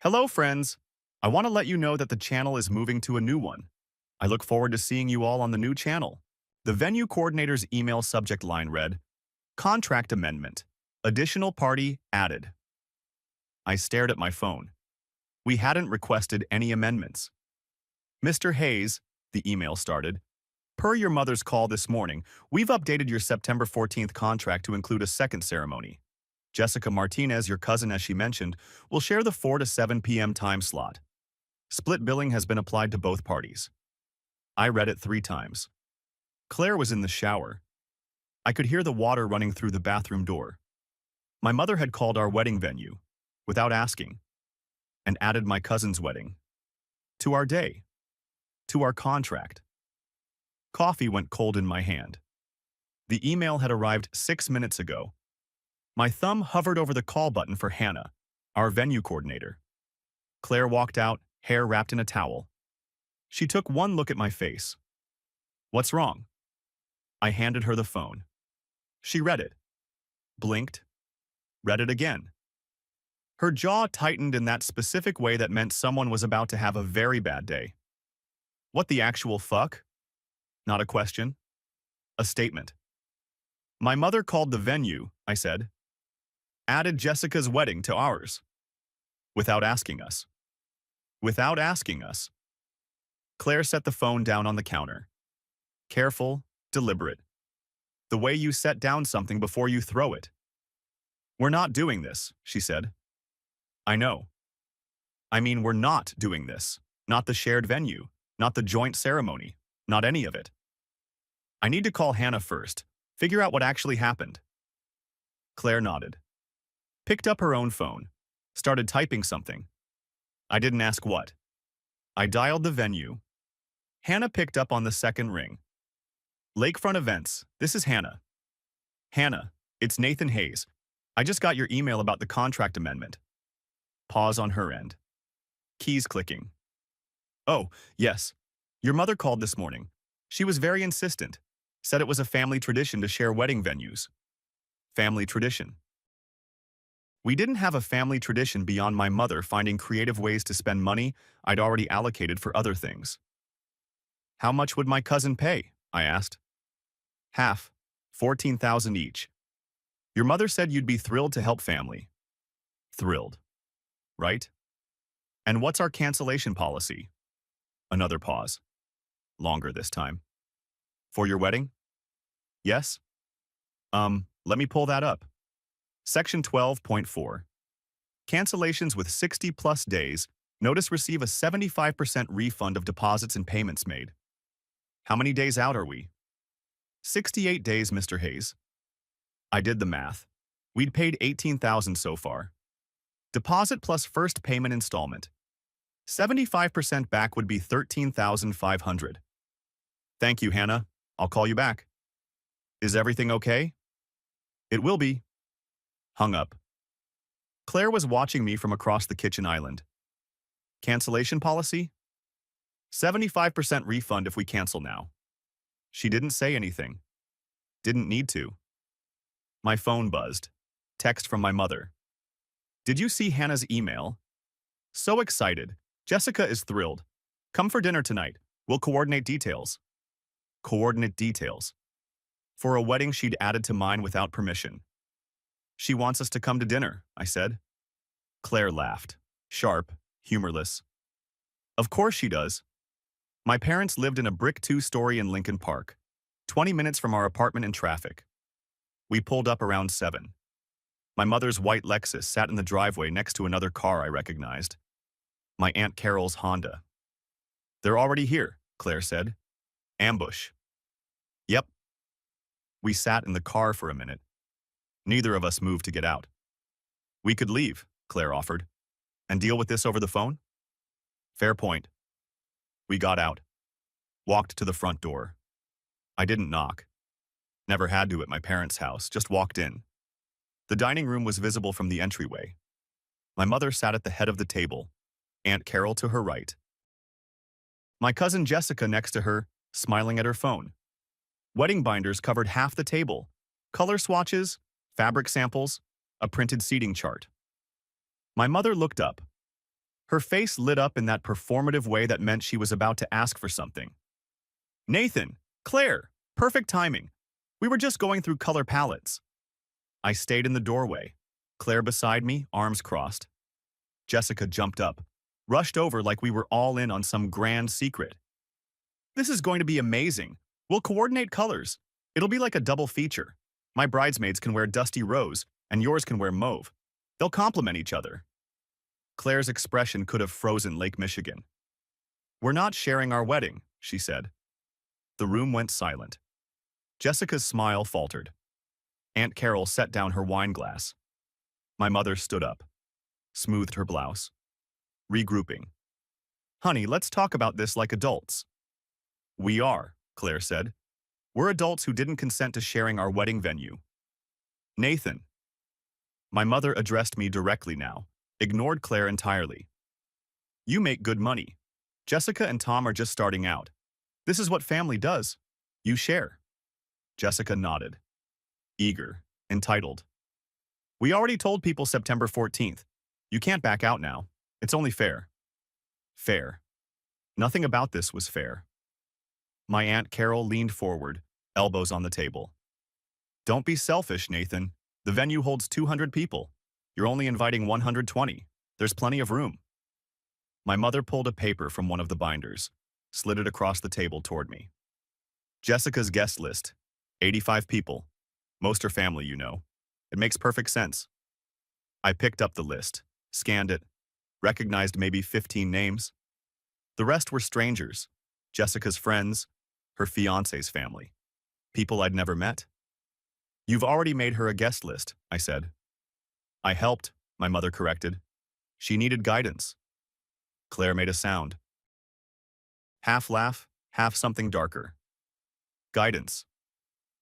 Hello, friends. I want to let you know that the channel is moving to a new one. I look forward to seeing you all on the new channel. The venue coordinator's email subject line read, Contract Amendment. Additional party added. I stared at my phone. We hadn't requested any amendments. Mr. Hayes, the email started, per your mother's call this morning, we've updated your September 14th contract to include a second ceremony. Jessica Martinez, your cousin as she mentioned, will share the 4 to 7 p.m. time slot. Split billing has been applied to both parties. I read it 3 times. Claire was in the shower. I could hear the water running through the bathroom door. My mother had called our wedding venue, without asking, and added my cousin's wedding. To our day. To our contract. Coffee went cold in my hand. The email had arrived 6 minutes ago. My thumb hovered over the call button for Hannah, our venue coordinator. Claire walked out, hair wrapped in a towel. She took one look at my face. What's wrong? I handed her the phone. She read it. Blinked. Read it again. Her jaw tightened in that specific way that meant someone was about to have a very bad day. What the actual fuck? Not a question. A statement. My mother called the venue, I said. Added Jessica's wedding to ours. Without asking us. Without asking us. Claire set the phone down on the counter. Careful, deliberate. The way you set down something before you throw it. We're not doing this, she said. I know. I mean, we're not doing this. Not the shared venue. Not the joint ceremony. Not any of it. I need to call Hannah first. Figure out what actually happened. Claire nodded. Picked up her own phone. Started typing something. I didn't ask what. I dialed the venue. Hannah picked up on the second ring. Lakefront Events, this is Hannah. Hannah, it's Nathan Hayes. I just got your email about the contract amendment. Pause on her end. Keys clicking. Oh, yes. Your mother called this morning. She was very insistent. Said it was a family tradition to share wedding venues. Family tradition. We didn't have a family tradition beyond my mother finding creative ways to spend money I'd already allocated for other things. How much would my cousin pay? I asked. Half, 14,000 each. Your mother said you'd be thrilled to help family. Thrilled. Right? And what's our cancellation policy? Another pause. Longer this time. For your wedding? Yes? Let me pull that up. Section 12.4. Cancellations with 60-plus days, notice receive a 75% refund of deposits and payments made. How many days out are we? 68 days, Mr. Hayes. I did the math. We'd paid $18,000 so far. Deposit plus first payment installment. 75% back would be $13,500. Thank you, Hannah. I'll call you back. Is everything okay? It will be. Hung up. Claire was watching me from across the kitchen island. Cancellation policy? 75% refund if we cancel now. She didn't say anything. Didn't need to. My phone buzzed. Text from my mother. Did you see Hannah's email? So excited. Jessica is thrilled. Come for dinner tonight. We'll coordinate details. Coordinate details. For a wedding she'd added to mine without permission. She wants us to come to dinner, I said. Claire laughed. Sharp, humorless. Of course she does. My parents lived in a brick 2-story in Lincoln Park, 20 minutes from our apartment in traffic. We pulled up around 7. My mother's white Lexus sat in the driveway next to another car I recognized. My Aunt Carol's Honda. They're already here, Claire said. Ambush. Yep. We sat in the car for a minute. Neither of us moved to get out. We could leave, Claire offered, and deal with this over the phone? Fair point. We got out. Walked to the front door. I didn't knock. Never had to at my parents' house, just walked in. The dining room was visible from the entryway. My mother sat at the head of the table, Aunt Carol to her right. My cousin Jessica next to her, smiling at her phone. Wedding binders covered half the table. Color swatches, fabric samples, a printed seating chart. My mother looked up. Her face lit up in that performative way that meant she was about to ask for something. Nathan, Claire, perfect timing. We were just going through color palettes. I stayed in the doorway. Claire beside me, arms crossed. Jessica jumped up, rushed over like we were all in on some grand secret. This is going to be amazing. We'll coordinate colors. It'll be like a double feature. My bridesmaids can wear dusty rose, and yours can wear mauve. They'll complement each other. Claire's expression could have frozen Lake Michigan. We're not sharing our wedding, she said. The room went silent. Jessica's smile faltered. Aunt Carol set down her wine glass. My mother stood up, smoothed her blouse. Regrouping. Honey, let's talk about this like adults. We are, Claire said. We're adults who didn't consent to sharing our wedding venue. Nathan. My mother addressed me directly now, ignored Claire entirely. You make good money. Jessica and Tom are just starting out. This is what family does. You share. Jessica nodded. Eager, entitled. We already told people September 14th. You can't back out now. It's only fair. Fair. Nothing about this was fair. My Aunt Carol leaned forward, elbows on the table. Don't be selfish, Nathan. The venue holds 200 people. You're only inviting 120. There's plenty of room. My mother pulled a paper from one of the binders, slid it across the table toward me. Jessica's guest list. 85 people. Most are family, you know. It makes perfect sense. I picked up the list, scanned it, recognized maybe 15 names. The rest were strangers, Jessica's friends, her fiancé's family, people I'd never met. You've already made her a guest list, I said. I helped, my mother corrected. She needed guidance. Claire made a sound. Half laugh, half something darker. Guidance.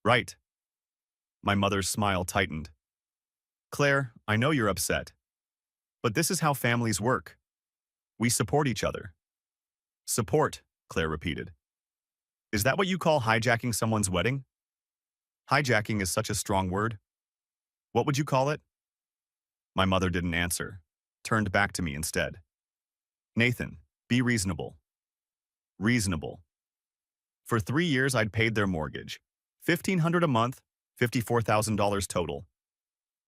Right. My mother's smile tightened. Claire, I know you're upset. But this is how families work. We support each other. Support, Claire repeated. Is that what you call hijacking someone's wedding? Hijacking is such a strong word. What would you call it? My mother didn't answer, turned back to me instead. Nathan, be reasonable. Reasonable. For 3 years, I'd paid their mortgage. $1,500 a month, $54,000 total.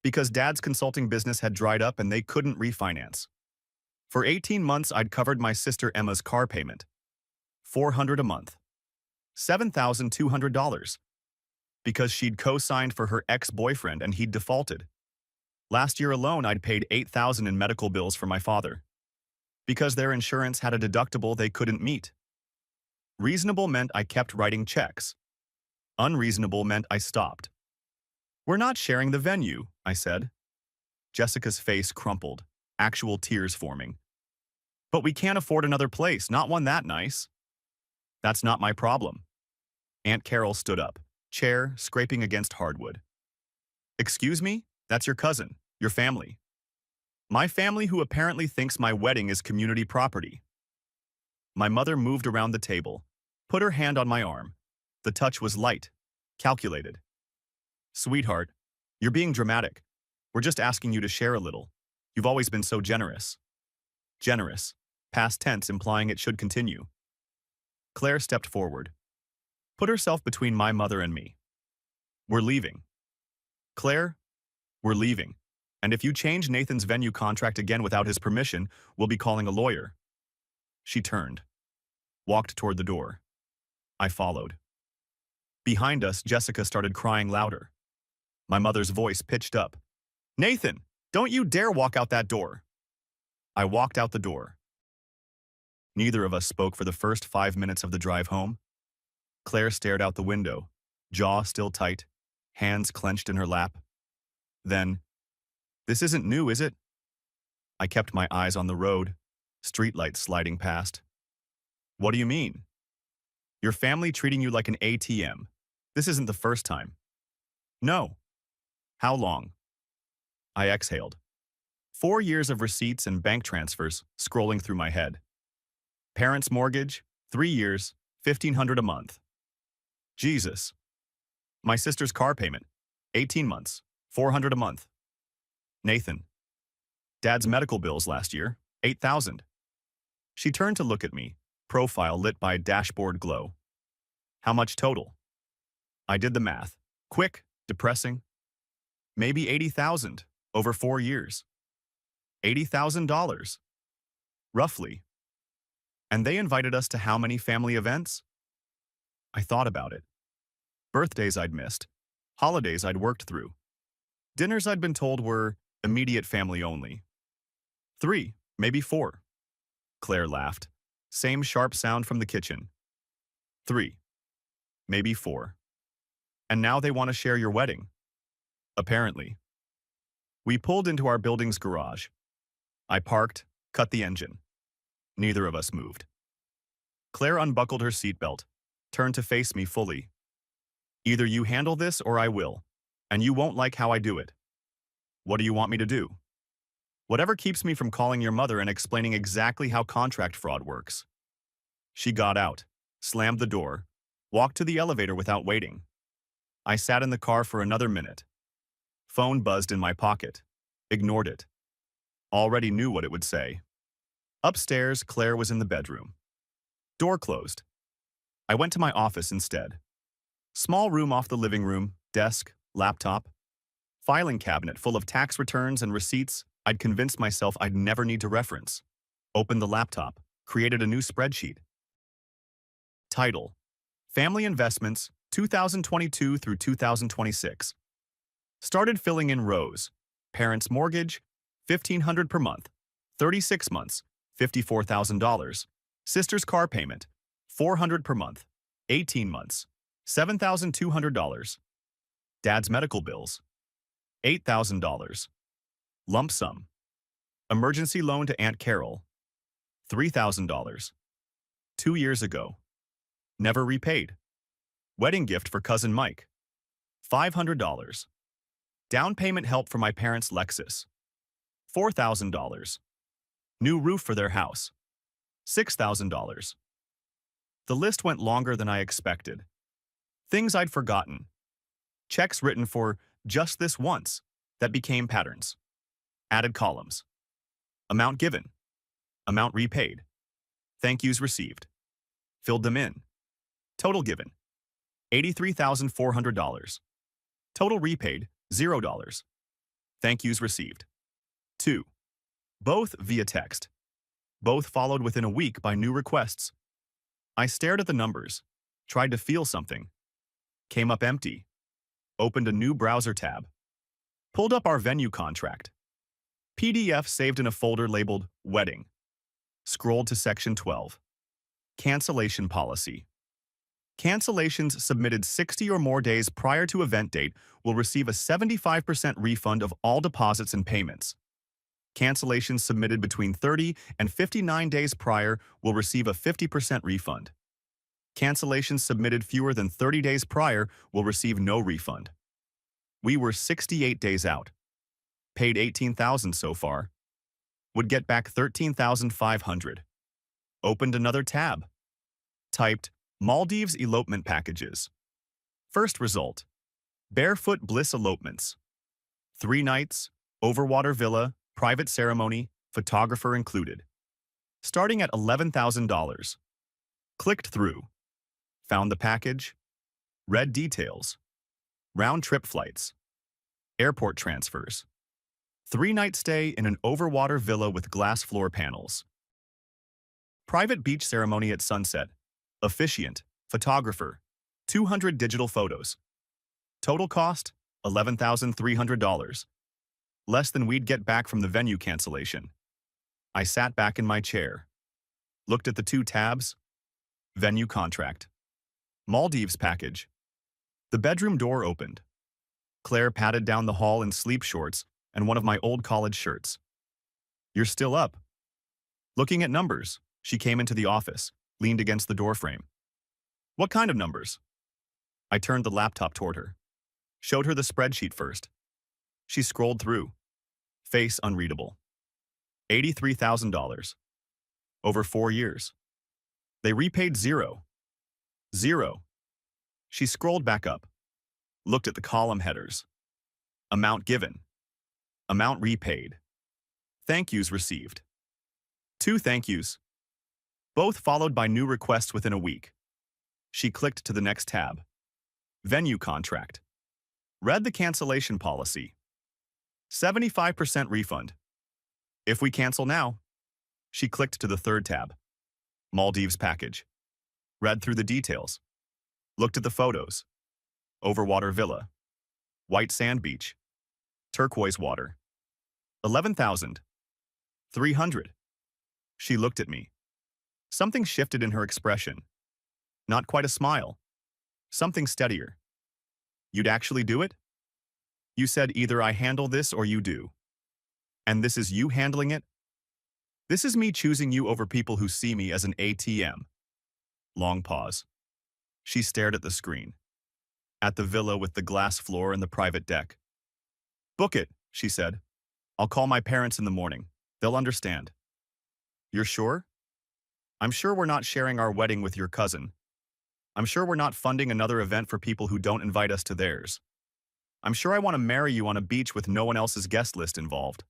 Because Dad's consulting business had dried up and they couldn't refinance. For 18 months, I'd covered my sister Emma's car payment. $400 a month. $7,200. Because she'd co-signed for her ex-boyfriend and he'd defaulted. Last year alone, I'd paid $8,000 in medical bills for my father. Because their insurance had a deductible they couldn't meet. Reasonable meant I kept writing checks. Unreasonable meant I stopped. We're not sharing the venue, I said. Jessica's face crumpled, actual tears forming. But we can't afford another place, not one that nice. That's not my problem. Aunt Carol stood up, chair scraping against hardwood. Excuse me? That's your cousin, your family. My family who apparently thinks my wedding is community property. My mother moved around the table, put her hand on my arm. The touch was light, calculated. Sweetheart, you're being dramatic. We're just asking you to share a little. You've always been so generous. Generous, past tense implying it should continue. Claire stepped forward, put herself between my mother and me. We're leaving. Claire, we're leaving. And if you change Nathan's venue contract again without his permission, we'll be calling a lawyer. She turned, walked toward the door. I followed. Behind us, Jessica started crying louder. My mother's voice pitched up. Nathan, don't you dare walk out that door. I walked out the door. Neither of us spoke for the first 5 minutes of the drive home. Claire stared out the window, jaw still tight, hands clenched in her lap. Then, this isn't new, is it? I kept my eyes on the road, streetlights sliding past. What do you mean? Your family treating you like an ATM. This isn't the first time. No. How long? I exhaled. 4 years of receipts and bank transfers scrolling through my head. Parents' mortgage, 3 years, $1,500 a month. Jesus. My sister's car payment, 18 months, $400 a month. Nathan. Dad's medical bills last year, $8,000. She turned to look at me, profile lit by dashboard glow. How much total? I did the math. Quick, depressing. Maybe 80,000 over 4 years. $80,000. Roughly. And they invited us to how many family events? I thought about it. Birthdays I'd missed. Holidays I'd worked through. Dinners I'd been told were immediate family only. 3, maybe 4. Claire laughed. Same sharp sound from the kitchen. 3, maybe 4. And now they want to share your wedding. Apparently. We pulled into our building's garage. I parked, cut the engine. Neither of us moved. Claire unbuckled her seatbelt, turned to face me fully. Either you handle this or I will, and you won't like how I do it. What do you want me to do? Whatever keeps me from calling your mother and explaining exactly how contract fraud works. She got out, slammed the door, walked to the elevator without waiting. I sat in the car for another minute. Phone buzzed in my pocket. Ignored it. Already knew what it would say. Upstairs, Claire was in the bedroom. Door closed. I went to my office instead. Small room off the living room, desk, laptop, filing cabinet full of tax returns and receipts I'd convinced myself I'd never need to reference. Opened the laptop, created a new spreadsheet. Title: Family Investments 2022 through 2026. Started filling in rows. Parents' mortgage, $1,500 per month. 36 months, $54,000. Sister's car payment, $400 per month. 18 months, $7,200. Dad's medical bills, $8,000. Lump sum. Emergency loan to Aunt Carol, $3,000. 2 years ago. Never repaid. Wedding gift for cousin Mike, $500. Down payment help for my parents' Lexus, $4,000. New roof for their house, $6,000. The list went longer than I expected. Things I'd forgotten. Checks written for just this once that became patterns. Added columns. Amount given. Amount repaid. Thank yous received. Filled them in. Total given, $83,400. Total repaid, $0. Thank yous received. 2. Both via text. Both followed within a week by new requests. I stared at the numbers, tried to feel something. Came up empty. Opened a new browser tab. Pulled up our venue contract. PDF saved in a folder labeled Wedding. Scrolled to section 12. Cancellation policy. Cancellations submitted 60 or more days prior to event date will receive a 75% refund of all deposits and payments. Cancellations submitted between 30 and 59 days prior will receive a 50% refund. Cancellations submitted fewer than 30 days prior will receive no refund. We were 68 days out. Paid $18,000 so far. Would get back $13,500. Opened another tab. Typed Maldives elopement packages. First result: Barefoot Bliss elopements. 3 nights, overwater villa, private ceremony, photographer included. Starting at $11,000. Clicked through. Found the package. Read details. Round-trip flights. Airport transfers. 3-night stay in an overwater villa with glass floor panels. Private beach ceremony at sunset. Officiant, photographer, 200 digital photos. Total cost, $11,300. Less than we'd get back from the venue cancellation. I sat back in my chair. Looked at the 2 tabs. Venue contract. Maldives package. The bedroom door opened. Claire patted down the hall in sleep shorts and one of my old college shirts. You're still up. Looking at numbers, she came into the office, leaned against the doorframe. What kind of numbers? I turned the laptop toward her. Showed her the spreadsheet first. She scrolled through. Face unreadable. $83,000. Over 4 years. They repaid $0. $0. She scrolled back up. Looked at the column headers. Amount given. Amount repaid. Thank yous received. 2 thank yous. both followed by new requests within a week. She clicked to the next tab. Venue contract. Read the cancellation policy. 75% refund. If we cancel now. She clicked to the third tab. Maldives package. Read through the details. Looked at the photos. Overwater villa. White sand beach. Turquoise water. 11,300. She looked at me. Something shifted in her expression. Not quite a smile. Something steadier. You'd actually do it? You said either I handle this or you do. And this is you handling it? This is me choosing you over people who see me as an ATM. Long pause. She stared at the screen. At the villa with the glass floor and the private deck. Book it, she said. I'll call my parents in the morning. They'll understand. You're sure? I'm sure we're not sharing our wedding with your cousin. I'm sure we're not funding another event for people who don't invite us to theirs. I'm sure I want to marry you on a beach with no one else's guest list involved.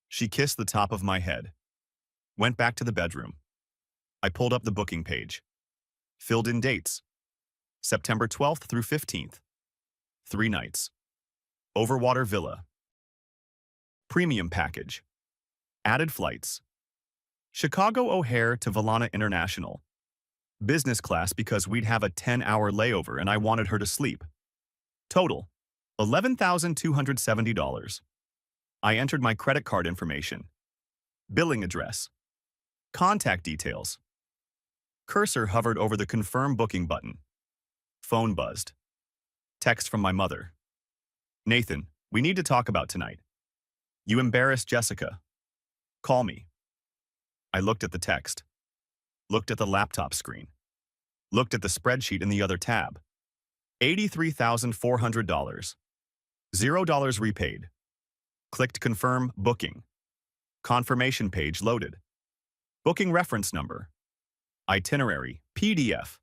She kissed the top of my head. Went back to the bedroom. I pulled up the booking page. Filled in dates. September 12th through 15th. 3 nights. Overwater villa. Premium package. Added flights. Chicago O'Hare to Valana International. Business class because we'd have a 10-hour layover and I wanted her to sleep. Total, $11,270. I entered my credit card information. Billing address. Contact details. Cursor hovered over the Confirm Booking button. Phone buzzed. Text from my mother. Nathan, we need to talk about tonight. You embarrassed Jessica. Call me. I looked at the text. Looked at the laptop screen. Looked at the spreadsheet in the other tab. $83,400. $0 repaid. Clicked Confirm Booking. Confirmation page loaded. Booking reference number. Itinerary, PDF.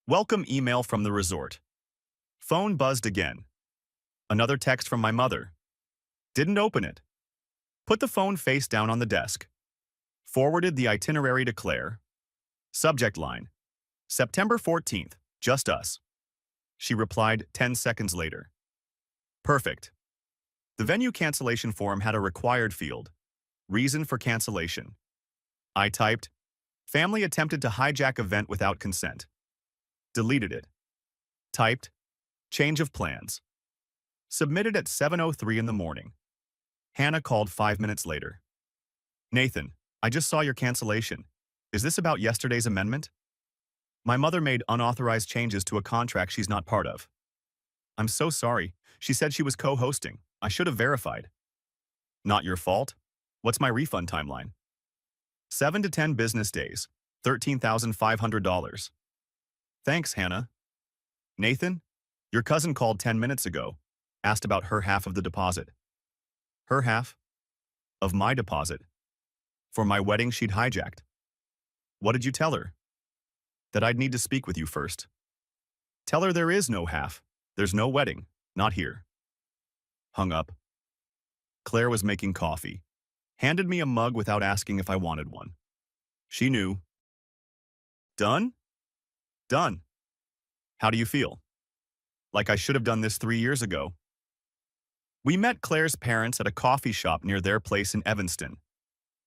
Welcome email from the resort. Phone buzzed again. Another text from my mother. Didn't open it. Put the phone face down on the desk. Forwarded the itinerary to Claire. Subject line. September 14th, just us. She replied 10 seconds later. Perfect. The venue cancellation form had a required field. Reason for cancellation. I typed, family attempted to hijack event without consent. Deleted it. Typed, change of plans. Submitted at 7:03 in the morning. Hannah called 5 minutes later. Nathan, I just saw your cancellation. Is this about yesterday's amendment? My mother made unauthorized changes to a contract she's not part of. I'm so sorry. She said she was co-hosting. I should have verified. Not your fault. What's my refund timeline? 7 to 10 business days. $13,500. Thanks, Hannah. Nathan, your cousin called 10 minutes ago. Asked about her half of the deposit. Her half? Of my deposit. For my wedding she'd hijacked. What did you tell her? That I'd need to speak with you first. Tell her there is no half. There's no wedding. Not here. Hung up. Claire was making coffee. Handed me a mug without asking if I wanted one. She knew. Done? Done. How do you feel? Like I should have done this 3 years ago. We met Claire's parents at a coffee shop near their place in Evanston.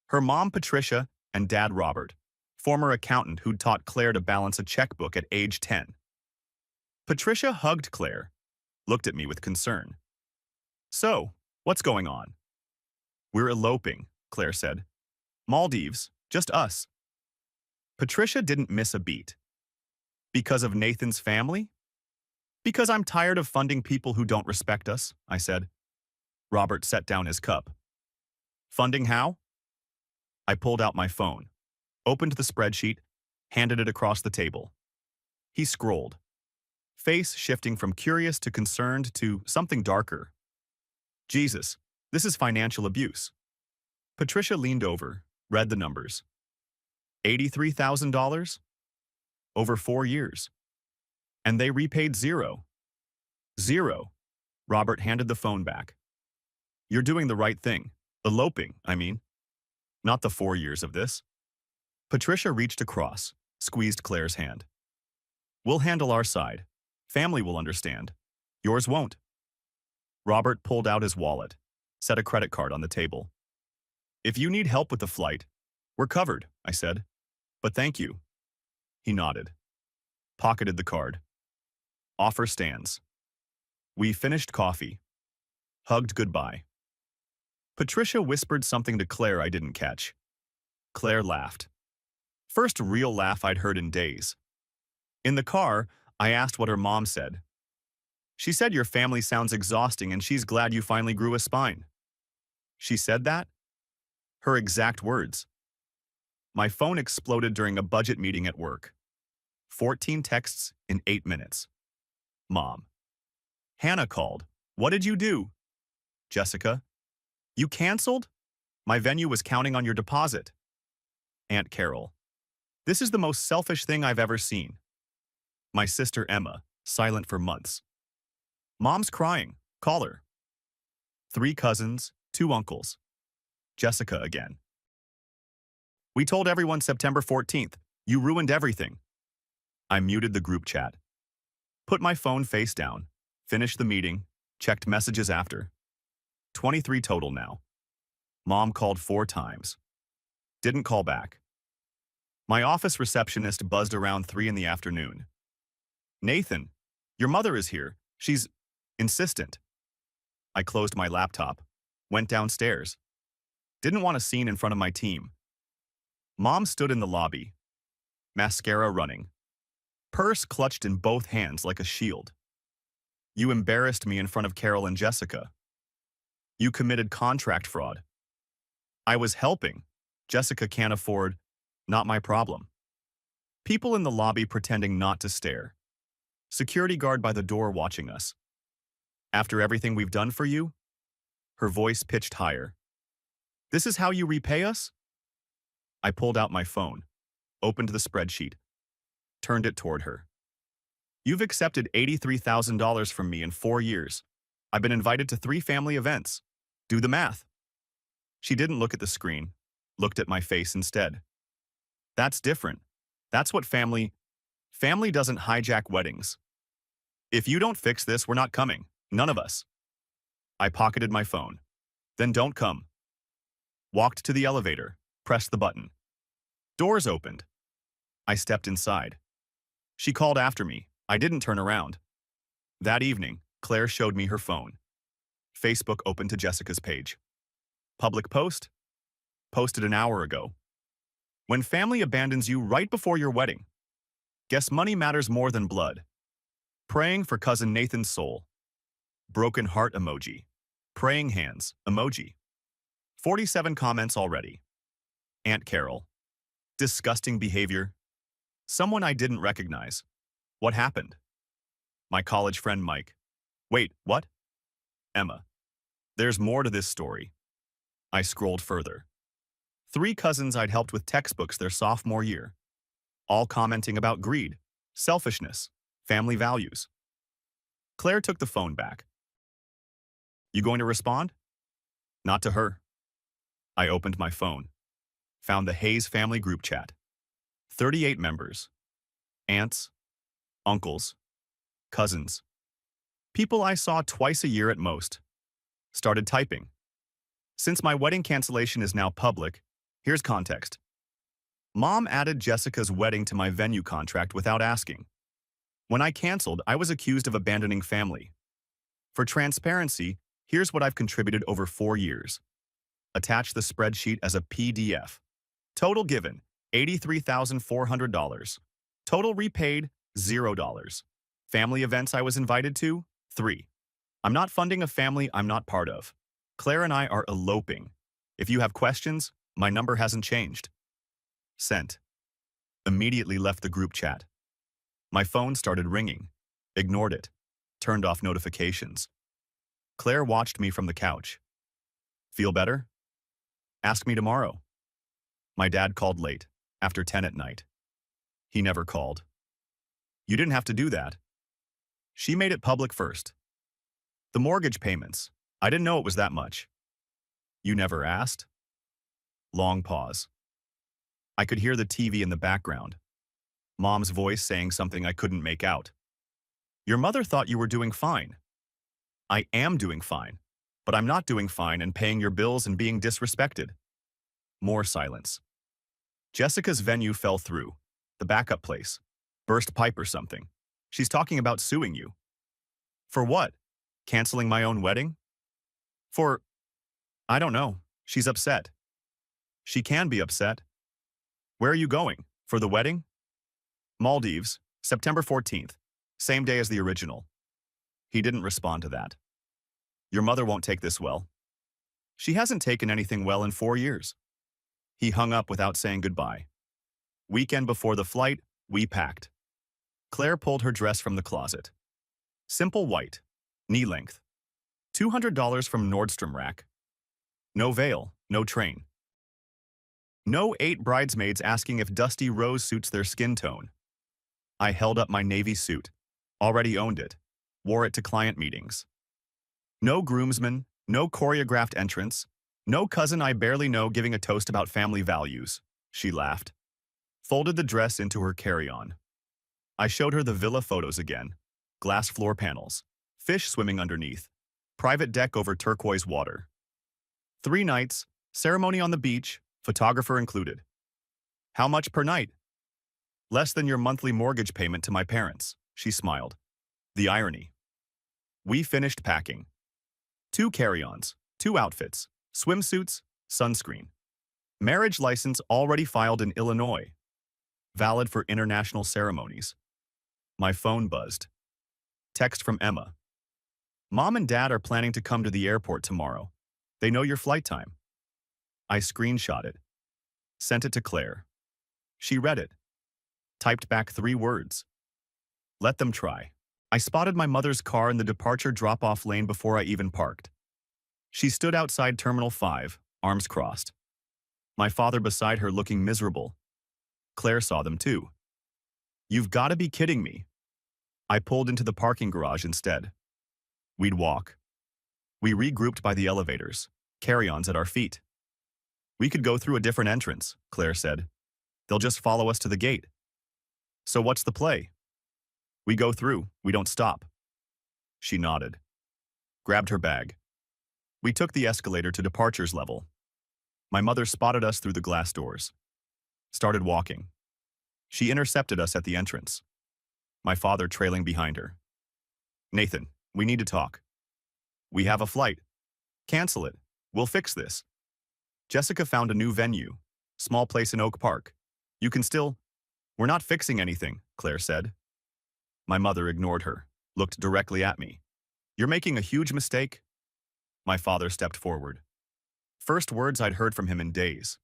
Her mom, Patricia, and dad, Robert, former accountant who'd taught Claire to balance a checkbook at age 10. Patricia hugged Claire, looked at me with concern. So, what's going on? We're eloping, Claire said. Maldives, just us. Patricia didn't miss a beat. Because of Nathan's family? Because I'm tired of funding people who don't respect us, I said. Robert set down his cup. Funding how? I pulled out my phone, opened the spreadsheet, handed it across the table. He scrolled, face shifting from curious to concerned to something darker. Jesus, this is financial abuse. Patricia leaned over, read the numbers. $83,000? Over 4 years. And they repaid zero. Zero. Robert handed the phone back. You're doing the right thing. Eloping, I mean. Not the 4 years of this. Patricia reached across, squeezed Claire's hand. We'll handle our side. Family will understand. Yours won't. Robert pulled out his wallet, set a credit card on the table. If you need help with the flight, we're covered, I said. But thank you. He nodded. Pocketed the card. Offer stands. We finished coffee. Hugged goodbye. Patricia whispered something to Claire I didn't catch. Claire laughed. First real laugh I'd heard in days. In the car, I asked what her mom said. She said your family sounds exhausting and she's glad you finally grew a spine. She said that? Her exact words. My phone exploded during a budget meeting at work. 14 texts in 8 minutes. Mom. Hannah called. What did you do? Jessica. You canceled? My venue was counting on your deposit. Aunt Carol. This is the most selfish thing I've ever seen. My sister Emma, silent for months. Mom's crying. Call her. 3 cousins, 2 uncles. Jessica again. We told everyone September 14th. You ruined everything. I muted the group chat. Put my phone face down. Finished the meeting. Checked messages after. 23 total now. Mom called 4 times. Didn't call back. My office receptionist buzzed around 3 in the afternoon. Nathan, your mother is here. She's insistent. I closed my laptop. Went downstairs. Didn't want a scene in front of my team. Mom stood in the lobby. Mascara running. Purse clutched in both hands like a shield. You embarrassed me in front of Carol and Jessica. You committed contract fraud. I was helping. Jessica can't afford. Not my problem. People in the lobby pretending not to stare. Security guard by the door watching us. After everything we've done for you? Her voice pitched higher. This is how you repay us? I pulled out my phone, opened the spreadsheet, turned it toward her. You've accepted $83,000 from me in 4 years. I've been invited to 3 family events. Do the math. She didn't look at the screen, looked at my face instead. That's different. That's what family doesn't hijack weddings. If you don't fix this, we're not coming. None of us. I pocketed my phone. Then don't come. Walked to the elevator, pressed the button. Doors opened. I stepped inside. She called after me. I didn't turn around. That evening, Claire showed me her phone. Facebook opened to Jessica's page. Public post? Posted an hour ago. When family abandons you right before your wedding. Guess money matters more than blood. Praying for cousin Nathan's soul. Broken heart emoji. Praying hands emoji. 47 comments already. Aunt Carol. Disgusting behavior. Someone I didn't recognize. What happened? My college friend Mike. Wait, what? Emma. There's more to this story. I scrolled further. 3 cousins I'd helped with textbooks their sophomore year. All commenting about greed, selfishness, family values. Claire took the phone back. You going to respond? Not to her. I opened my phone. Found the Hayes family group chat. 38 members. Aunts, uncles, cousins. People I saw twice a year at most. Started typing. Since my wedding cancellation is now public, here's context. Mom added Jessica's wedding to my venue contract without asking. When I canceled, I was accused of abandoning family. For transparency, here's what I've contributed over 4 years. Attach the spreadsheet as a PDF. Total given, $83,400. Total repaid, $0. Family events I was invited to, 3. I'm not funding a family I'm not part of. Claire and I are eloping. If you have questions, my number hasn't changed. Sent. Immediately left the group chat. My phone started ringing. Ignored it. Turned off notifications. Claire watched me from the couch. Feel better? Ask me tomorrow. My dad called late, after 10 at night. He never called. You didn't have to do that. She made it public first. The mortgage payments. I didn't know it was that much. You never asked? Long pause. I could hear the TV in the background. Mom's voice saying something I couldn't make out. Your mother thought you were doing fine. I am doing fine, but I'm not doing fine and paying your bills and being disrespected. More silence. Jessica's venue fell through. The backup place. Burst pipe or something. She's talking about suing you. For what? Canceling my own wedding? For... I don't know. She's upset. She can be upset. Where are you going? For the wedding? Maldives, September 14th. Same day as the original. He didn't respond to that. Your mother won't take this well. She hasn't taken anything well in 4 years. He hung up without saying goodbye. Weekend before the flight, we packed. Claire pulled her dress from the closet. Simple white, knee length. $200 from Nordstrom Rack. No veil, no train. No 8 bridesmaids asking if dusty rose suits their skin tone. I held up my navy suit. Already owned it. Wore it to client meetings. No groomsmen, no choreographed entrance, no cousin I barely know giving a toast about family values. She laughed. Folded the dress into her carry-on. I showed her the villa photos again. Glass floor panels. Fish swimming underneath. Private deck over turquoise water. 3 nights, ceremony on the beach, photographer included. How much per night? Less than your monthly mortgage payment to my parents, she smiled. The irony. We finished packing. 2 carry-ons, 2 outfits, swimsuits, sunscreen. Marriage license already filed in Illinois. Valid for international ceremonies. My phone buzzed. Text from Emma. Mom and Dad are planning to come to the airport tomorrow. They know your flight time. I screenshot it. Sent it to Claire. She read it. Typed back 3 words. Let them try. I spotted my mother's car in the departure drop-off lane before I even parked. She stood outside Terminal 5, arms crossed. My father beside her looking miserable. Claire saw them too. You've got to be kidding me. I pulled into the parking garage instead. We'd walk. We regrouped by the elevators, carry-ons at our feet. We could go through a different entrance, Claire said. They'll just follow us to the gate. So what's the play? We go through, we don't stop. She nodded. Grabbed her bag. We took the escalator to departures level. My mother spotted us through the glass doors. Started walking. She intercepted us at the entrance. My father trailing behind her. Nathan, we need to talk. We have a flight. Cancel it. We'll fix this. Jessica found a new venue. Small place in Oak Park. You can still... We're not fixing anything, Claire said. My mother ignored her, looked directly at me. You're making a huge mistake. My father stepped forward. First words I'd heard from him in days.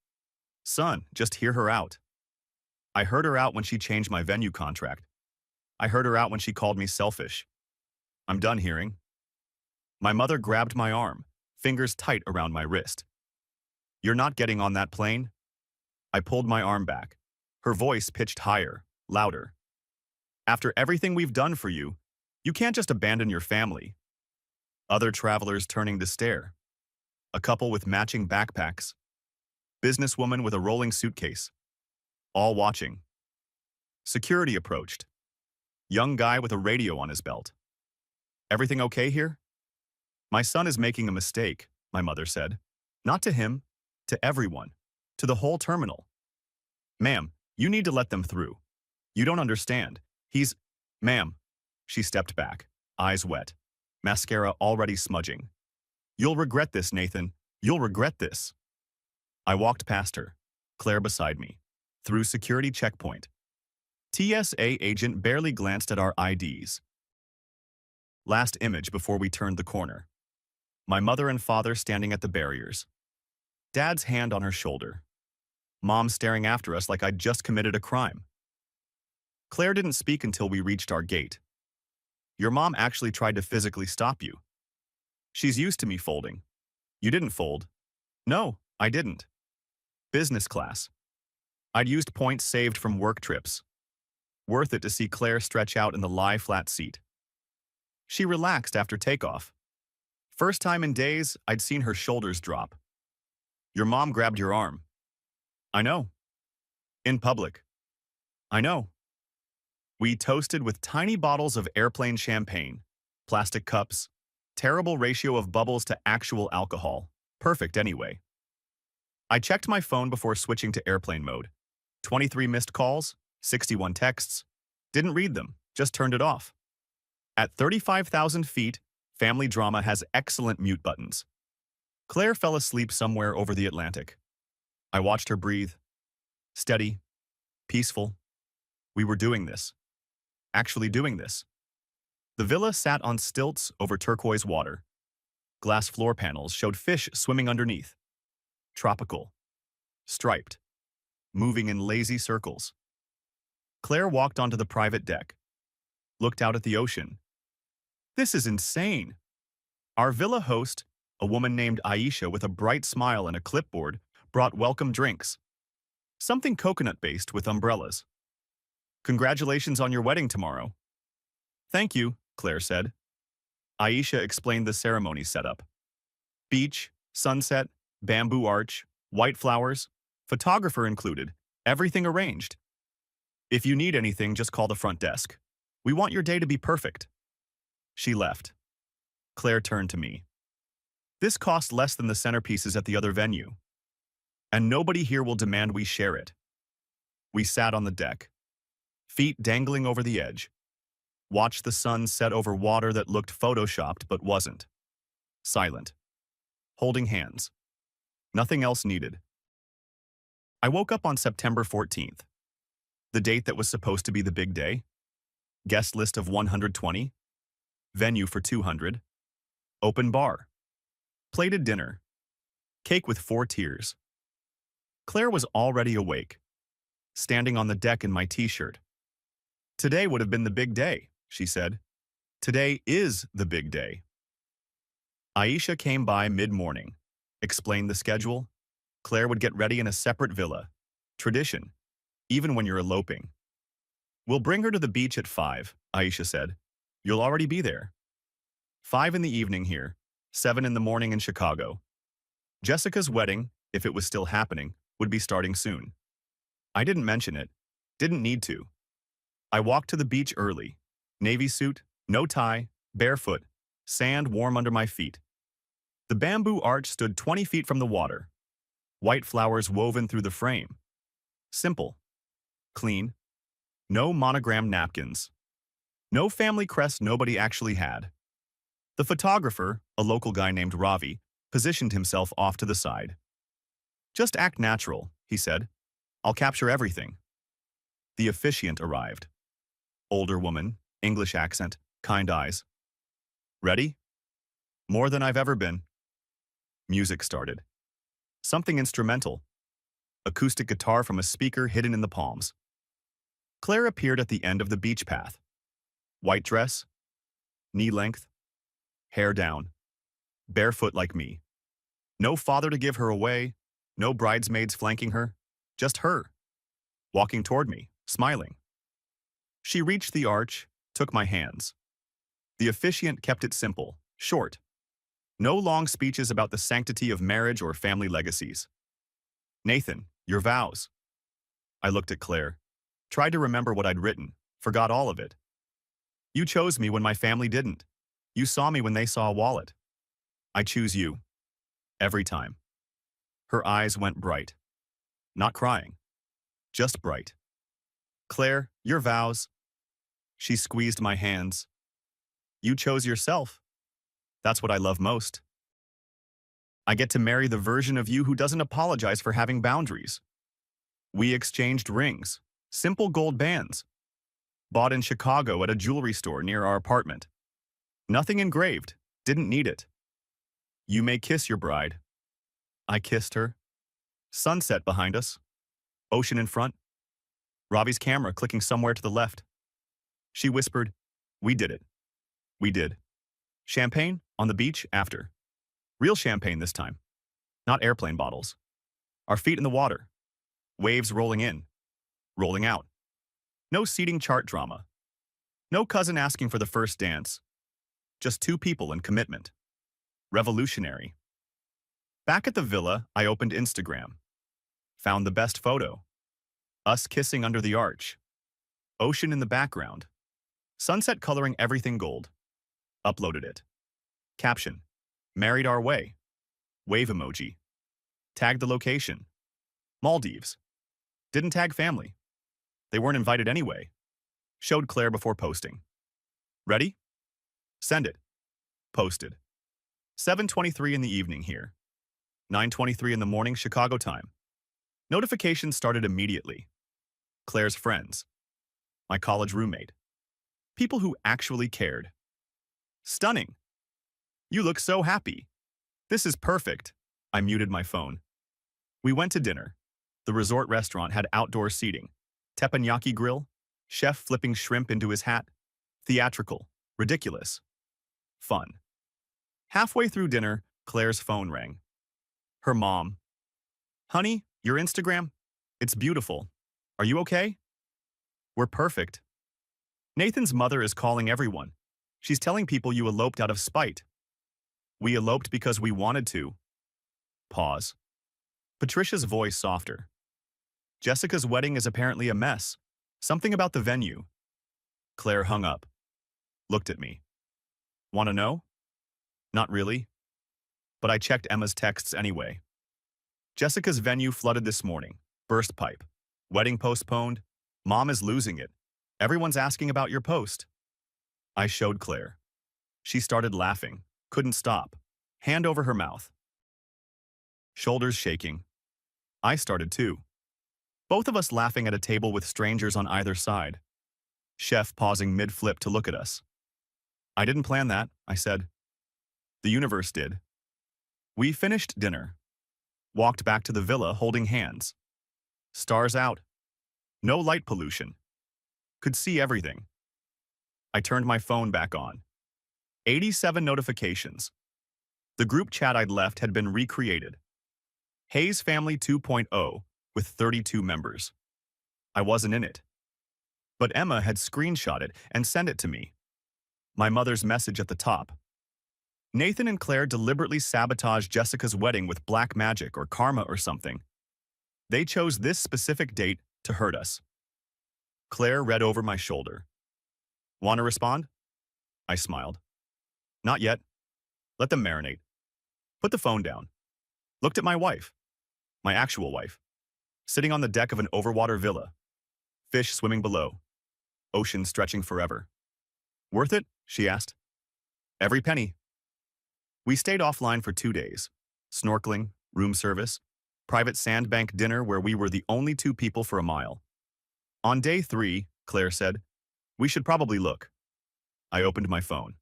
Son, just hear her out. I heard her out when she changed my venue contract. I heard her out when she called me selfish. I'm done hearing. My mother grabbed my arm, fingers tight around my wrist. You're not getting on that plane? I pulled my arm back. Her voice pitched higher, louder. After everything we've done for you, you can't just abandon your family. Other travelers turning to stare. A couple with matching backpacks. Businesswoman with a rolling suitcase. All watching. Security approached. Young guy with a radio on his belt. Everything okay here? My son is making a mistake, my mother said. Not to him, to everyone, to the whole terminal. Ma'am, you need to let them through. You don't understand. He's... Ma'am. She stepped back, eyes wet, mascara already smudging. You'll regret this, Nathan. You'll regret this. I walked past her, Claire beside me, through security checkpoint. TSA agent barely glanced at our IDs. Last image before we turned the corner. My mother and father standing at the barriers. Dad's hand on her shoulder. Mom staring after us like I'd just committed a crime. Claire didn't speak until we reached our gate. Your mom actually tried to physically stop you. She's used to me folding. You didn't fold. No, I didn't. Business class. I'd used points saved from work trips. Worth it to see Claire stretch out in the lie-flat seat. She relaxed after takeoff. First time in days, I'd seen her shoulders drop. Your mom grabbed your arm. I know. In public. I know. We toasted with tiny bottles of airplane champagne, plastic cups, terrible ratio of bubbles to actual alcohol. Perfect anyway. I checked my phone before switching to airplane mode. 23 missed calls, 61 texts. Didn't read them, just turned it off. At 35,000 feet, family drama has excellent mute buttons. Claire fell asleep somewhere over the Atlantic. I watched her breathe. Steady, peaceful. We were doing this. Actually doing this. The villa sat on stilts over turquoise water. Glass floor panels showed fish swimming underneath. Tropical. Striped. Moving in lazy circles. Claire walked onto the private deck. Looked out at the ocean. This is insane. Our villa host, a woman named Aisha with a bright smile and a clipboard, brought welcome drinks. Something coconut-based with umbrellas. Congratulations on your wedding tomorrow. Thank you, Claire said. Aisha explained the ceremony setup. Beach, sunset, bamboo arch, white flowers, photographer included, everything arranged. If you need anything, just call the front desk. We want your day to be perfect. She left. Claire turned to me. This cost less than the centerpieces at the other venue. And nobody here will demand we share it. We sat on the deck, feet dangling over the edge, watched the sun set over water that looked photoshopped but wasn't. Silent. Holding hands. Nothing else needed. I woke up on September 14th. The date that was supposed to be the big day. Guest list of 120. Venue for 200. Open bar. Plated dinner. Cake with 4 tiers. Claire was already awake, standing on the deck in my t-shirt. Today would have been the big day, she said. Today is the big day. Aisha came by mid-morning, explained the schedule. Claire would get ready in a separate villa. Tradition, even when you're eloping. We'll bring her to the beach at 5, Aisha said. You'll already be there. 5 in the evening here, 7 in the morning in Chicago. Jessica's wedding, if it was still happening, would be starting soon. I didn't mention it. Didn't need to. I walked to the beach early. Navy suit, no tie, barefoot, sand warm under my feet. The bamboo arch stood 20 feet from the water. White flowers woven through the frame. Simple. Clean. No monogrammed napkins. No family crest nobody actually had. The photographer, a local guy named Ravi, positioned himself off to the side. Just act natural, he said. I'll capture everything. The officiant arrived. Older woman, English accent, kind eyes. Ready? More than I've ever been. Music started. Something instrumental. Acoustic guitar from a speaker hidden in the palms. Claire appeared at the end of the beach path. White dress, knee length, hair down, barefoot like me. No father to give her away, no bridesmaids flanking her, just her, walking toward me, smiling. She reached the arch, took my hands. The officiant kept it simple, short. No long speeches about the sanctity of marriage or family legacies. Nathan, your vows. I looked at Claire, tried to remember what I'd written, forgot all of it. You chose me when my family didn't. You saw me when they saw a wallet. I choose you. Every time. Her eyes went bright. Not crying. Just bright. Claire, your vows. She squeezed my hands. You chose yourself. That's what I love most. I get to marry the version of you who doesn't apologize for having boundaries. We exchanged rings, simple gold bands. Bought in Chicago at a jewelry store near our apartment. Nothing engraved, didn't need it. You may kiss your bride. I kissed her. Sunset behind us. Ocean in front. Ravi's camera clicking somewhere to the left. She whispered, we did it. We did. Champagne on the beach after. Real champagne this time. Not airplane bottles. Our feet in the water. Waves rolling in. Rolling out. No seating chart drama. No cousin asking for the first dance. Just 2 people and commitment. Revolutionary. Back at the villa, I opened Instagram. Found the best photo. Us kissing under the arch. Ocean in the background. Sunset coloring everything gold. Uploaded it. Caption. Married our way. Wave emoji. Tagged the location. Maldives. Didn't tag family. They weren't invited anyway. Showed Claire before posting. Ready? Send it. Posted. 7:23 in the evening here. 9:23 in the morning Chicago time. Notifications started immediately. Claire's friends. My college roommate. People who actually cared. Stunning. You look so happy. This is perfect. I muted my phone. We went to dinner. The resort restaurant had outdoor seating. Teppanyaki grill. Chef flipping shrimp into his hat. Theatrical. Ridiculous. Fun. Halfway through dinner, Claire's phone rang. Her mom. Honey, your Instagram? It's beautiful. Are you okay? We're perfect. Nathan's mother is calling everyone. She's telling people you eloped out of spite. We eloped because we wanted to. Pause. Patricia's voice softer. Jessica's wedding is apparently a mess. Something about the venue. Claire hung up. Looked at me. Want to know? Not really. But I checked Emma's texts anyway. Jessica's venue flooded this morning. Burst pipe. Wedding postponed. Mom is losing it. Everyone's asking about your post. I showed Claire. She started laughing. Couldn't stop. Hand over her mouth. Shoulders shaking. I started too. Both of us laughing at a table with strangers on either side. Chef pausing mid-flip to look at us. I didn't plan that, I said. The universe did. We finished dinner. Walked back to the villa holding hands. Stars out. No light pollution. Could see everything. I turned my phone back on. 87 notifications. The group chat I'd left had been recreated. Hayes Family 2.0 with 32 members. I wasn't in it. But Emma had screenshot it and sent it to me. My mother's message at the top. Nathan and Claire deliberately sabotaged Jessica's wedding with black magic or karma or something. They chose this specific date to hurt us. Claire read over my shoulder. Want to respond? I smiled. Not yet. Let them marinate. Put the phone down. Looked at my wife. My actual wife. Sitting on the deck of an overwater villa. Fish swimming below. Ocean stretching forever. Worth it? She asked. Every penny. We stayed offline for 2 days. Snorkeling, room service, private sandbank dinner where we were the only 2 people for a mile. On day 3, Claire said, we should probably look. I opened my phone.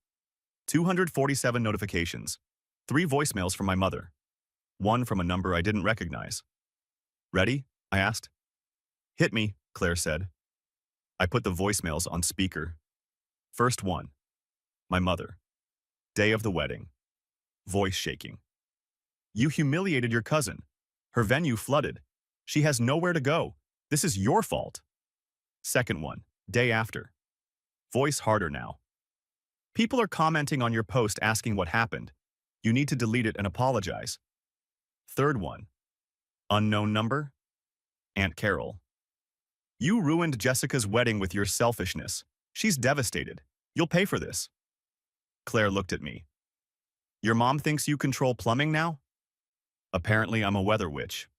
247 notifications. 3 voicemails from my mother. 1 from a number I didn't recognize. Ready? I asked. Hit me, Claire said. I put the voicemails on speaker. First one. My mother. Day of the wedding. Voice shaking. You humiliated your cousin. Her venue flooded. She has nowhere to go. This is your fault. Second one. Day after. Voice harder now. People are commenting on your post asking what happened. You need to delete it and apologize. Third one. Unknown number. Aunt Carol. You ruined Jessica's wedding with your selfishness. She's devastated. You'll pay for this. Claire looked at me. Your mom thinks you control plumbing now? Apparently I'm a weather witch.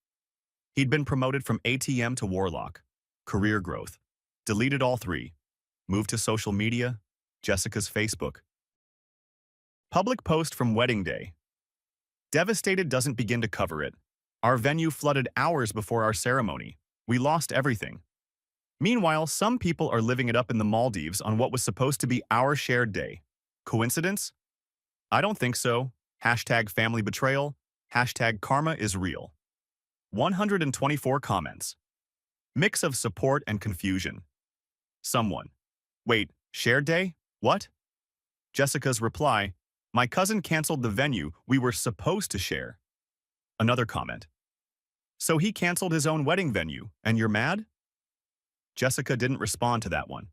He'd been promoted from ATM to warlock. Career growth. Deleted all 3. Moved to social media. Jessica's Facebook. Public post from wedding day. Devastated doesn't begin to cover it. Our venue flooded hours before our ceremony. We lost everything. Meanwhile, some people are living it up in the Maldives on what was supposed to be our shared day. Coincidence? I don't think so. Hashtag family betrayal. Hashtag karma is real. 124 comments. Mix of support and confusion. Someone. Wait, shared day? What? Jessica's reply. My cousin canceled the venue we were supposed to share. Another comment. So he canceled his own wedding venue, and you're mad? Jessica didn't respond to that one.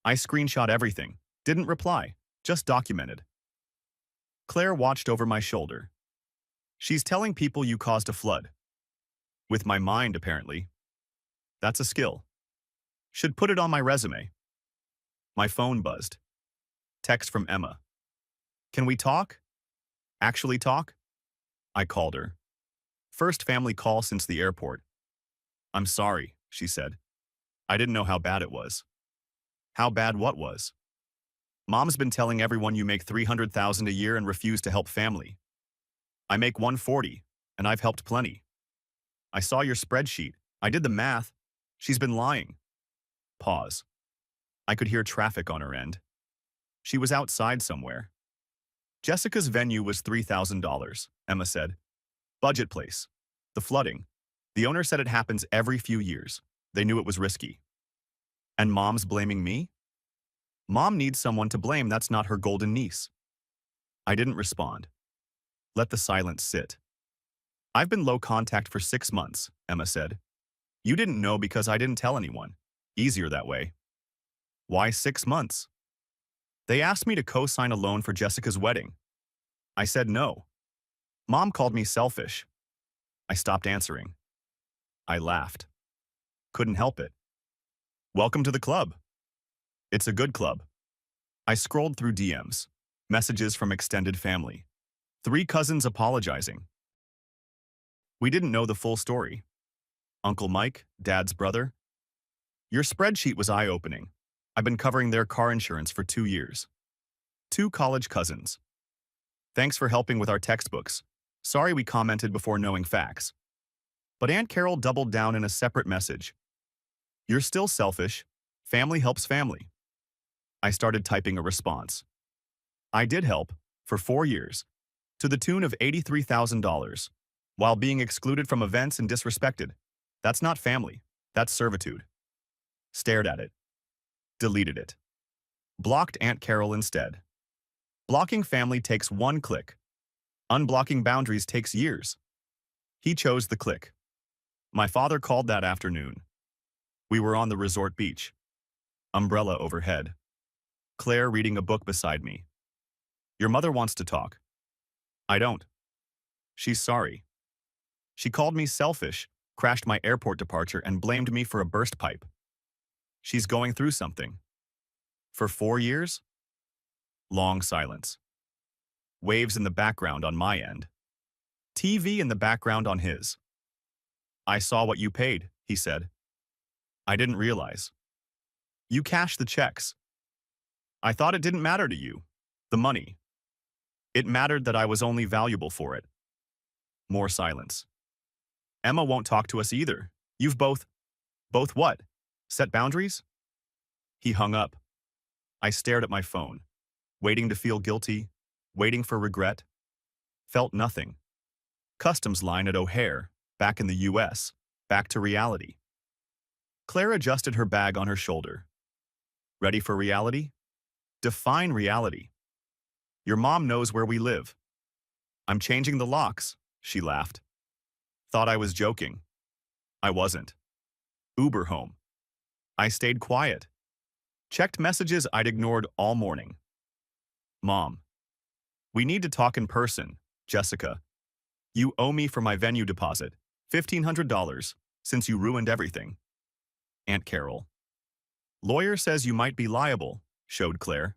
I screenshot everything, didn't reply, just documented. Claire watched over my shoulder. She's telling people you caused a flood. With my mind, apparently. That's a skill. Should put it on my resume. My phone buzzed. Text from Emma. Can we talk? Actually talk? I called her. First family call since the airport. I'm sorry, she said. I didn't know how bad it was. How bad what was? Mom's been telling everyone you make $300,000 a year and refuse to help family. I make 140, and I've helped plenty. I saw your spreadsheet. I did the math. She's been lying. Pause. I could hear traffic on her end. She was outside somewhere. Jessica's venue was $3,000, Emma said. Budget place. The flooding. The owner said it happens every few years. They knew it was risky. And Mom's blaming me? Mom needs someone to blame, that's not her golden niece. I didn't respond. Let the silence sit. I've been low contact for 6 months, Emma said. You didn't know because I didn't tell anyone. Easier that way. Why 6 months? They asked me to co-sign a loan for Jessica's wedding. I said no. Mom called me selfish. I stopped answering. I laughed. Couldn't help it. Welcome to the club. It's a good club. I scrolled through DMs, messages from extended family. 3 cousins apologizing. We didn't know the full story. Uncle Mike, Dad's brother. Your spreadsheet was eye-opening. I've been covering their car insurance for 2 years. 2 college cousins. Thanks for helping with our textbooks. Sorry we commented before knowing facts. But Aunt Carol doubled down in a separate message. You're still selfish. Family helps family. I started typing a response. I did help, for 4 years, to the tune of $83,000, while being excluded from events and disrespected. That's not family, that's servitude. Stared at it. Deleted it. Blocked Aunt Carol instead. Blocking family takes 1 click. Unblocking boundaries takes years. He chose the click. My father called that afternoon. We were on the resort beach. Umbrella overhead. Claire reading a book beside me. Your mother wants to talk. I don't. She's sorry. She called me selfish, crashed my airport departure, and blamed me for a burst pipe. She's going through something. For 4 years? Long silence. Waves in the background on my end. TV in the background on his. I saw what you paid, he said. I didn't realize. You cashed the checks. I thought it didn't matter to you, the money. It mattered that I was only valuable for it. More silence. Emma won't talk to us either. You've both what? Set boundaries? He hung up. I stared at my phone, waiting to feel guilty, waiting for regret. Felt nothing. Customs line at O'Hare, back in the US, back to reality. Claire adjusted her bag on her shoulder. Ready for reality? Define reality. Your mom knows where we live. I'm changing the locks, she laughed. Thought I was joking. I wasn't. Uber home. I stayed quiet. Checked messages I'd ignored all morning. Mom. We need to talk in person, Jessica. You owe me for my venue deposit, $1,500, since you ruined everything. Aunt Carol. Lawyer says you might be liable, showed Claire.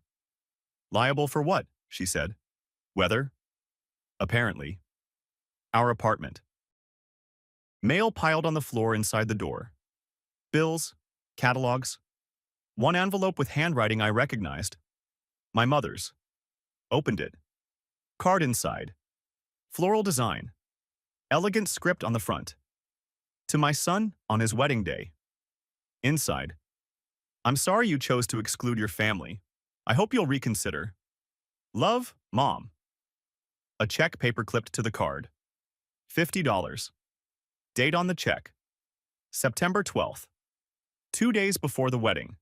Liable for what? She said. Weather? Apparently. Our apartment. Mail piled on the floor inside the door. Bills, catalogs. One envelope with handwriting I recognized. My mother's. Opened it. Card inside. Floral design. Elegant script on the front. To my son on his wedding day. Inside. I'm sorry you chose to exclude your family. I hope you'll reconsider. Love, Mom. A check paper clipped to the card. $50. Date on the check. September 12th. 2 days before the wedding.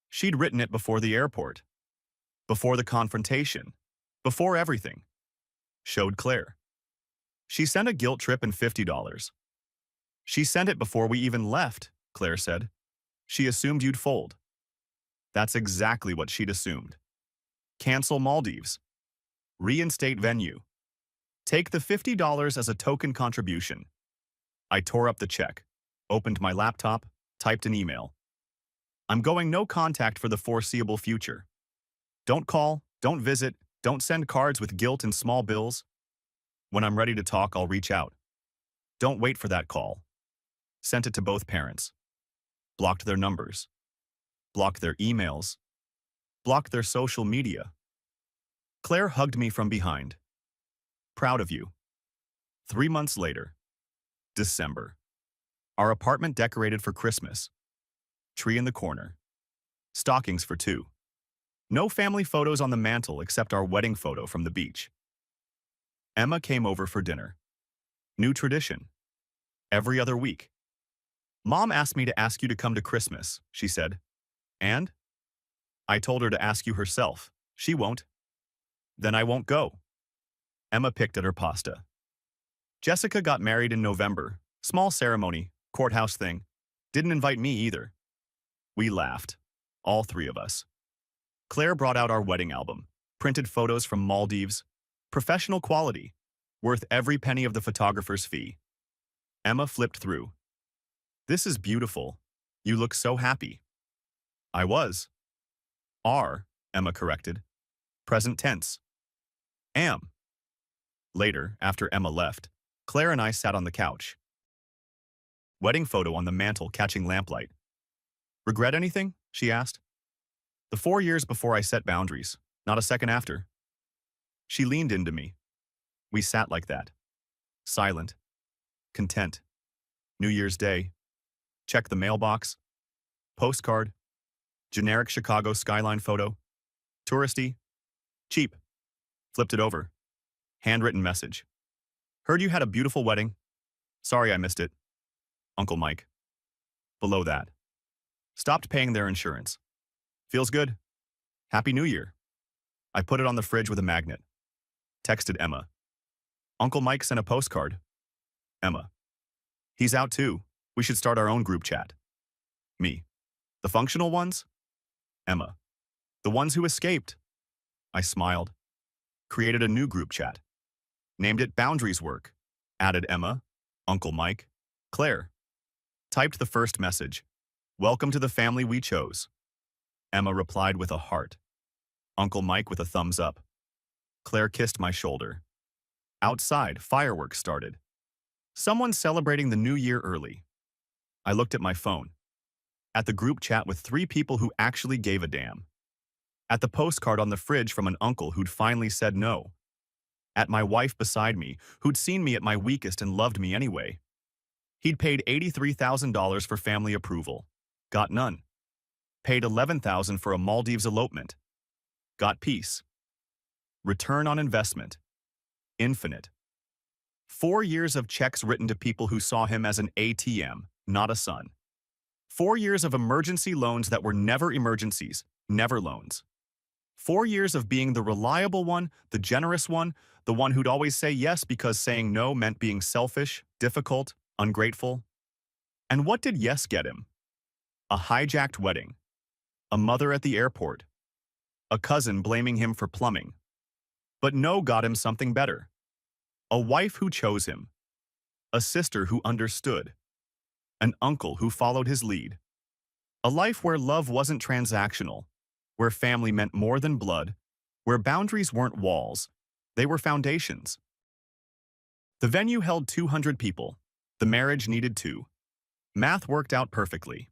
She'd written it before the airport. Before the confrontation. Before everything. Showed Claire. She sent a guilt trip and $50. She sent it before we even left, Claire said. She assumed you'd fold. That's exactly what she'd assumed. Cancel Maldives. Reinstate venue. Take the $50 as a token contribution. I tore up the check. Opened my laptop, typed an email. I'm going no contact for the foreseeable future. Don't call, don't visit, don't send cards with guilt and small bills. When I'm ready to talk, I'll reach out. Don't wait for that call. Sent it to both parents. Blocked their numbers. Blocked their emails. Blocked their social media. Claire hugged me from behind. Proud of you. 3 months later. December. Our apartment decorated for Christmas. Tree in the corner. Stockings for 2. No family photos on the mantle except our wedding photo from the beach. Emma came over for dinner. New tradition. Every other week. Mom asked me to ask you to come to Christmas, she said. And? I told her to ask you herself. She won't. Then I won't go. Emma picked at her pasta. Jessica got married in November. Small ceremony, courthouse thing. Didn't invite me either. We laughed. All 3 of us. Claire brought out our wedding album. Printed photos from Maldives. Professional quality. Worth every penny of the photographer's fee. Emma flipped through. This is beautiful. You look so happy. I was. Are, Emma corrected. Present tense. Am. Later, after Emma left, Claire and I sat on the couch. Wedding photo on the mantle catching lamplight. Regret anything? She asked. The 4 years before I set boundaries, not a second after. She leaned into me. We sat like that. Silent. Content. New Year's Day. Check the mailbox. Postcard. Generic Chicago skyline photo. Touristy. Cheap. Flipped it over. Handwritten message. Heard you had a beautiful wedding. Sorry I missed it. Uncle Mike. Below that. Stopped paying their insurance. Feels good. Happy New Year. I put it on the fridge with a magnet. Texted Emma. Uncle Mike sent a postcard. Emma. He's out too. We should start our own group chat. Me. The functional ones? Emma. The ones who escaped. I smiled. Created a new group chat. Named it Boundaries Work. Added Emma, Uncle Mike, Claire. Typed the first message. Welcome to the family we chose. Emma replied with a heart. Uncle Mike with a thumbs up. Claire kissed my shoulder. Outside, fireworks started. Someone celebrating the new year early. I looked at my phone. At the group chat with 3 people who actually gave a damn. At the postcard on the fridge from an uncle who'd finally said no. At my wife beside me, who'd seen me at my weakest and loved me anyway. He'd paid $83,000 for family approval. Got none. Paid $11,000 for a Maldives elopement. Got peace. Return on investment. Infinite. 4 years of checks written to people who saw him as an ATM, not a son. 4 years of emergency loans that were never emergencies, never loans. 4 years of being the reliable one, the generous one, the one who'd always say yes because saying no meant being selfish, difficult, ungrateful. And what did yes get him? A hijacked wedding. A mother at the airport. A cousin blaming him for plumbing. But no got him something better. A wife who chose him. A sister who understood. An uncle who followed his lead. A life where love wasn't transactional, where family meant more than blood, where boundaries weren't walls, they were foundations. The venue held 200 people. The marriage needed 2. Math worked out perfectly.